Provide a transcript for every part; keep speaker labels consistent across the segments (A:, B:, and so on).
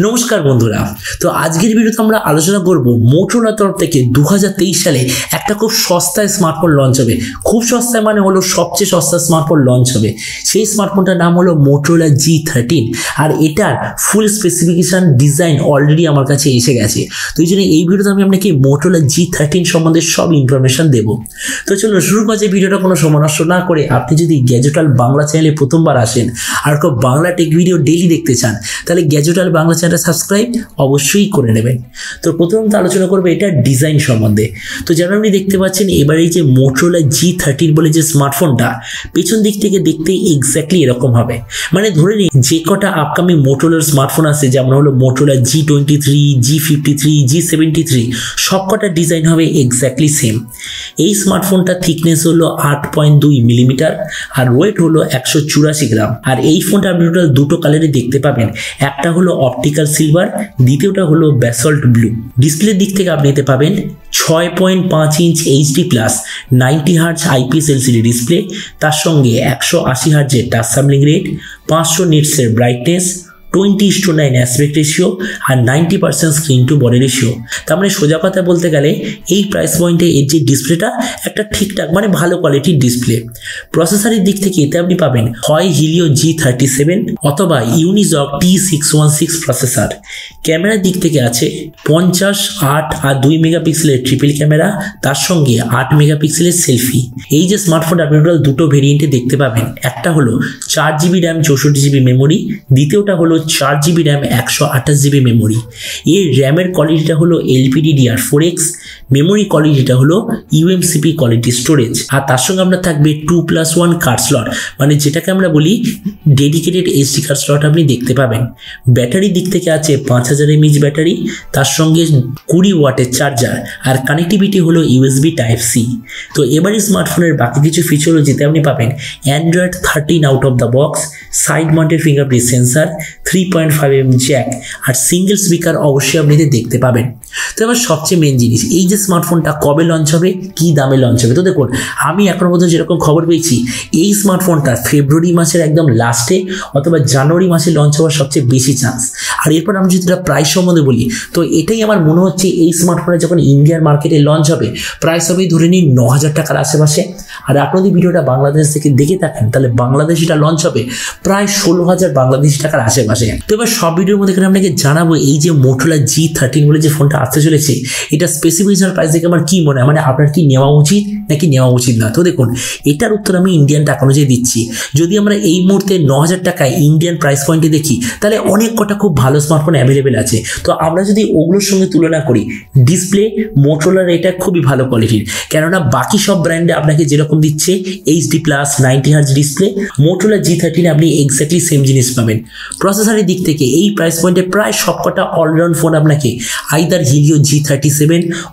A: নমস্কার বন্ধুরা, তো আজকের ভিডিওতে আমরা আলোচনা করব মোটোরোলা তরফ থেকে 2023 সালে একটা খুব সস্তায় স্মার্টফোন লঞ্চ হবে। খুব সস্তায় মানে হলো সবচেয়ে সস্তা স্মার্টফোন লঞ্চ হবে। সেই স্মার্টফোনটার নাম হলো Motorola G13 আর এটার ফুল স্পেসিফিকেশন ডিজাইন অলরেডি আমার কাছে এসে গেছে। তো এই জন্য এই ভিডিওতে আমি আপনাকে Motorola G13 সম্বন্ধে সব ইনফরমেশন দেব। তো চলো শুরু করা যাক ভিডিওটা কোনো সময় নষ্ট না করে। আপনি যদি গ্যাজেট ওয়ার্ল্ড বাংলা চ্যানেলে প্রথমবার আসেন আর কেউ বাংলা টেক ভিডিও ডেইলি দেখতে চান তাহলে গ্যাজেট ওয়ার্ল্ড বাংলা চ্যানেলটা সাবস্ক্রাইব অবশ্যই করে নেবেন। তো প্রথমত আলোচনা করবো এটা ডিজাইন সম্বন্ধে। তো যেমন আপনি দেখতে পাচ্ছেন এবার এই যে Motorola G13 বলে যে স্মার্টফোনটা পেছন দিক থেকে দেখতে এক্স্যাক্টলি এরকম হবে। মানে ধরে নিন যে কটা আপকামিং মোটোরোলার স্মার্টফোন আছে যেমন হলো Motorola G23, G53, G73 সব কটা ডিজাইন হবে এক্স্যাক্টলি সেম। এই স্মার্টফোনটা থিকনেস হলো 8.2 মিলিমিটার আর ওয়েট হলো 184 গ্রাম। আর এই ফোনটা আপনি টোটাল দুটো কালারে দেখতে পাবেন, একটা হলো অপটিক্যাল সিলভার, দ্বিতীয়টা হলো ব্যাসল্ট ব্লু। ডিসপ্লের দিক থেকে আপনি নিতে পাবেন 6.5 inch HD plus 90 hertz IPS LCD display, তার সঙ্গে 180 হার্জের টাচ স্যাম্পলিং রেট, 500 নিটসের ব্রাইটনেস, 20:9 অ্যাসপেক্ট রেশিও আর 90% স্ক্রিন টু বডি রেশিও। তার মানে সোজা কথা বলতে গেলে এই প্রাইস পয়েন্টে এর যে ডিসপ্লেটা একটা ঠিকঠাক মানে ভালো কোয়ালিটির ডিসপ্লে। প্রসেসরের দিক থেকে এতে আপনি পাবেন হয় হিলিও G37 অথবা ইউনিজক T616 প্রসেসর। ক্যামেরার দিক থেকে আছে 50, 8 আর 2 মেগাপিক্সেলের ট্রিপল ক্যামেরা, তার সঙ্গে 8 মেগাপিক্সেলের সেলফি। এই যে স্মার্টফোনটা আপনি টোটাল দুটো ভেরিয়েন্টে দেখতে পাবেন, একটা হলো 4GB র্যাম 64GB মেমোরি, দ্বিতীয়টা হলো 4GB র্যাম 128GB মেমোরি। এর র্যামের কোয়ালিটিটা হলো LPDDR4X, মেমোরি কোয়ালিটিটা হলো UMCP কোয়ালিটি স্টোরেজ। আর তার সঙ্গে আপনার থাকবে 2+1 কার্ড স্লট, মানে যেটাকে আমরা বলি ডেডিকেটেড SD কার্ড স্লট আপনি দেখতে পাবেন। ব্যাটারির দিক থেকে আছে 5000 mAh ব্যাটারি, তার সঙ্গে 20 ওয়াটের চার্জার আর কানেক্টিভিটি হলো USB Type-C। তো এবারে স্মার্টফোনের বাকি কিছু ফিচার যেতে আপনি পাবেন Android 13 out of the box, side mounted fingerprint sensor, 3.5mm jack আর সিঙ্গেল স্পিকার অবশ্যই আপনি দেখতে পাবেন। তো এবার সবচেয়ে মেন জিনিস, এই যে স্মার্টফোনটা কবে লঞ্চ হবে, কি দামে লঞ্চ হবে। তো দেখুন আমি এখনো পর্যন্ত যেরকম খবর পেয়েছি এই স্মার্টফোনটা ফেব্রুয়ারি মাসের একদম লাস্টে অথবা জানুয়ারি মাসে লঞ্চ হওয়ার সবচেয়ে বেশি চান্স। আর এরপর আমি যদি প্রাইস সম্বন্ধে বলি তো এটাই আমার মনে হচ্ছে এই স্মার্টফোনটা যখন ইন্ডিয়ান মার্কেটে লঞ্চ হবে প্রাইস হবে ধরে নিন 9000 টাকার আশেপাশে। আর আপনি যদি ভিডিওটা বাংলাদেশ থেকে দেখে থাকেন তাহলে বাংলাদেশ এটা লঞ্চ হবে প্রায় 16000 বাংলাদেশি টাকার আশেপাশে। তো এবার সব ভিডিওর মধ্যে আপনাকে জানাবো এই যে Motorola G13 বলে যে ফোনটা আসতে চলেছে এটা স্পেসিফিকেশন প্রাইস দেখে আমার কি মনে হয়, মানে আপনার কি নেওয়া উচিত নাকি নেওয়া উচিত না। তো দেখুন এটার উত্তর আমি ইন্ডিয়ান টাকা অনুযায়ী দিচ্ছি। যদি আমরা এই মুহূর্তে 9000 টাকায় ইন্ডিয়ান প্রাইস পয়েন্টে দেখি তাহলে অনেক কটা খুব ভালো স্মার্টফোন অ্যাভেলেবেল আছে। তো আমরা যদি ওগুলোর সঙ্গে তুলনা করি ডিসপ্লে Motorola এটা খুবই ভালো কোয়ালিটির, কেননা বাকি সব ব্র্যান্ডে আপনাকে যেরকম দিচ্ছে HD plus 90 hertz display, Motorola G13 আপনি এক্স্যাক্টলি সেম জিনিস পাবেন। প্রসেসরের দিক থেকে এই প্রাইস পয়েন্টে প্রায় সবকটা অলরাউন্ড ফোন আপনাকে আইদার হিলিও G37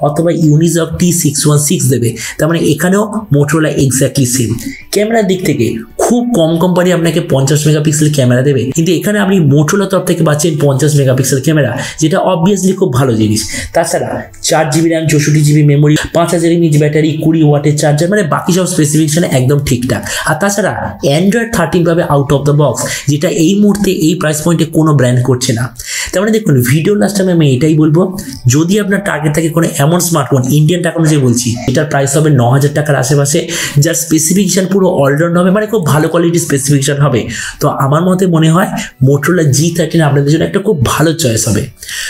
A: অথবা ইউনিজক T616 দেবে। তার মানে এখানেও Motorola এক্স্যাক্টলি সেম। ক্যামেরার দিক থেকে খুব কম কোম্পানি আপনাকে 50 মেগাপিক্সেল ক্যামেরা দেবে, কিন্তু এখানে আপনি Motorola তরফ থেকে পাচ্ছেন 50 মেগাপিক্সেল ক্যামেরা, যেটা অবভিয়াসলি খুব ভালো জিনিস। তাছাড়া 4GB RAM 64GB memory, 5000 mAh battery, 20 ওয়াটের চার্জার, মানে বাকি সব স্পেসিফিকেশন একদম ঠিকঠাক। আর তাছাড়া Android 13 পাবে আউট অফ দ্য বক্স, যেটা এই মুহূর্তে এই প্রাইস পয়েন্টে কোনো ব্র্যান্ড করছে না। তার মানে দেখুন ভিডিও লাস্টে আমি এটাই বলবো, যদি আপনার টার্গেট থাকে কোনো এমন স্মার্টফোন ইন্ডিয়ান টাকা অনুযায়ী বলছি এটার প্রাইস হবে 9000 টাকার আশেপাশে, যার স্পেসিফিকেশন পুরো অলরাউন্ড হবে, মানে খুব ভালো কোয়ালিটির স্পেসিফিকেশন হবে, তো আমার মতে মনে হয় Motorola G13 আপনাদের জন্য একটা খুব ভালো চয়েস হবে।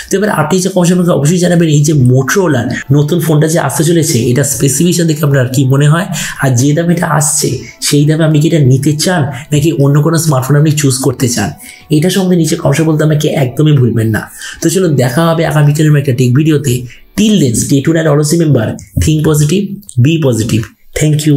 A: তো এবার আপনি যে কমেন্ট আমাকে অবশ্যই জানাবেন এই যে Motorola নতুন ফোনটা যে আসতে চলেছে এটা স্পেসিফিকেশন দেখে আপনার কি মনে হয়, আর যে দামে এটা আসছে সেই দামে আপনি কি এটা নিতে চান নাকি অন্য কোনো স্মার্টফোন আপনি চুজ করতে চান। এটা সম্বন্ধে নিচে কমেন্টে বলতে আমাকে একদমই ভুলবেন না। তো চলো দেখা হবে আগামীকালের একটা টেক ভিডিওতে। Till then stay tuned and always remember, think positive, be positive. Thank you.